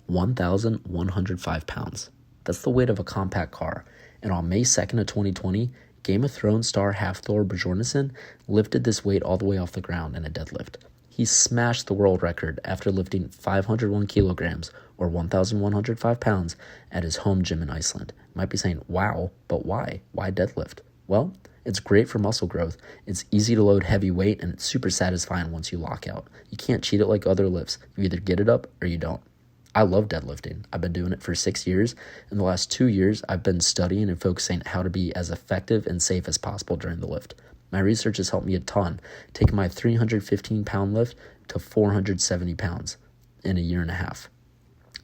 1,105 pounds. That's the weight of a compact car. And on May 2nd of 2020, Game of Thrones star Hafthor Bjornsson lifted this weight all the way off the ground in a deadlift. He smashed the world record after lifting 501 kilograms, or 1,105 pounds, at his home gym in Iceland. You might be saying, wow, but why? Why deadlift? Well, it's great for muscle growth. It's easy to load heavy weight, and it's super satisfying once you lock out. You can't cheat it like other lifts. You either get it up or you don't. I love deadlifting. I've been doing it for 6 years. In the last 2 years, I've been studying and focusing on how to be as effective and safe as possible during the lift. My research has helped me a ton, taking my 315-pound lift to 470 pounds in a year and a half.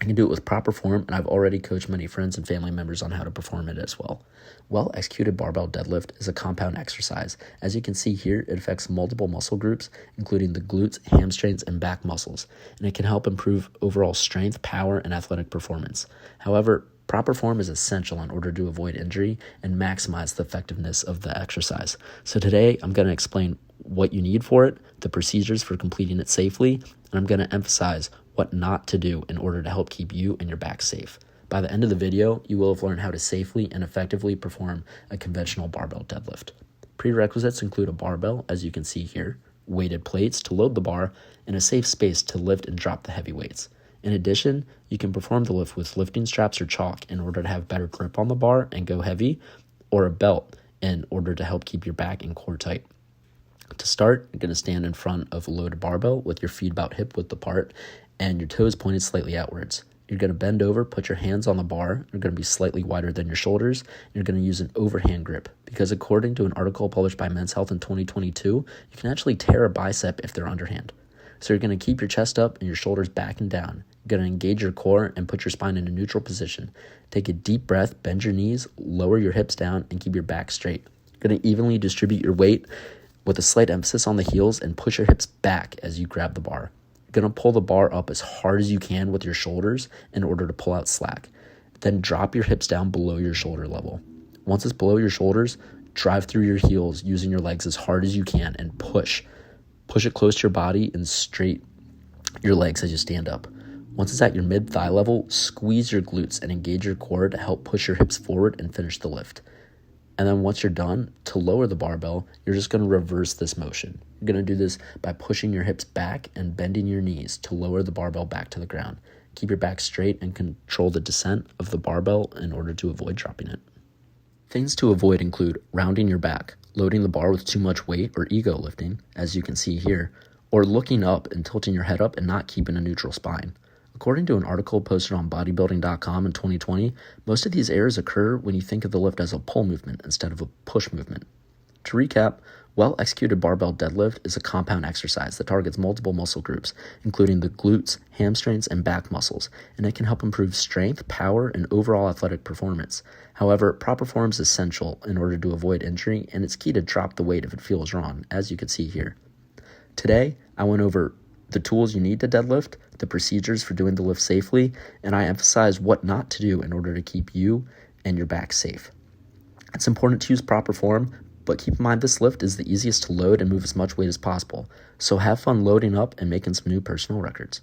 I can do it with proper form, and I've already coached many friends and family members on how to perform it as well. Well-executed barbell deadlift is a compound exercise. As you can see here, it affects multiple muscle groups, including the glutes, hamstrings, and back muscles, and it can help improve overall strength, power, and athletic performance. However, proper form is essential in order to avoid injury and maximize the effectiveness of the exercise. So today, I'm going to explain what you need for it, the procedures for completing it safely, and I'm going to emphasize what not to do in order to help keep you and your back safe. By the end of the video, you will have learned how to safely and effectively perform a conventional barbell deadlift. Prerequisites include a barbell, as you can see here, weighted plates to load the bar, and a safe space to lift and drop the heavy weights. In addition, you can perform the lift with lifting straps or chalk in order to have better grip on the bar and go heavy, or a belt in order to help keep your back and core tight. To start, you're going to stand in front of a loaded barbell with your feet about hip width apart and your toes pointed slightly outwards. You're going to bend over, put your hands on the bar. You're going to be slightly wider than your shoulders. You're going to use an overhand grip because according to an article published by Men's Health in 2022, you can actually tear a bicep if they're underhand. So you're going to keep your chest up and your shoulders back and down. You're going to engage your core and put your spine in a neutral position. Take a deep breath, bend your knees, lower your hips down, and keep your back straight. You're going to evenly distribute your weight with a slight emphasis on the heels and push your hips back as you grab the bar. You're going to pull the bar up as hard as you can with your shoulders in order to pull out slack. Then drop your hips down below your shoulder level. Once it's below your shoulders, drive through your heels using your legs as hard as you can and push. Push it close to your body and straight your legs as you stand up. Once it's at your mid-thigh level, squeeze your glutes and engage your core to help push your hips forward and finish the lift. And then once you're done, to lower the barbell, you're just going to reverse this motion. You're going to do this by pushing your hips back and bending your knees to lower the barbell back to the ground. Keep your back straight and control the descent of the barbell in order to avoid dropping it. Things to avoid include rounding your back, loading the bar with too much weight or ego lifting, as you can see here, or looking up and tilting your head up and not keeping a neutral spine. According to an article posted on bodybuilding.com in 2020, most of these errors occur when you think of the lift as a pull movement instead of a push movement. To recap, well-executed barbell deadlift is a compound exercise that targets multiple muscle groups, including the glutes, hamstrings, and back muscles, and it can help improve strength, power, and overall athletic performance. However, proper form is essential in order to avoid injury, and it's key to drop the weight if it feels wrong, as you can see here. Today, I went over the tools you need to deadlift, the procedures for doing the lift safely, and I emphasize what not to do in order to keep you and your back safe. It's important to use proper form, but keep in mind this lift is the easiest to load and move as much weight as possible, so have fun loading up and making some new personal records.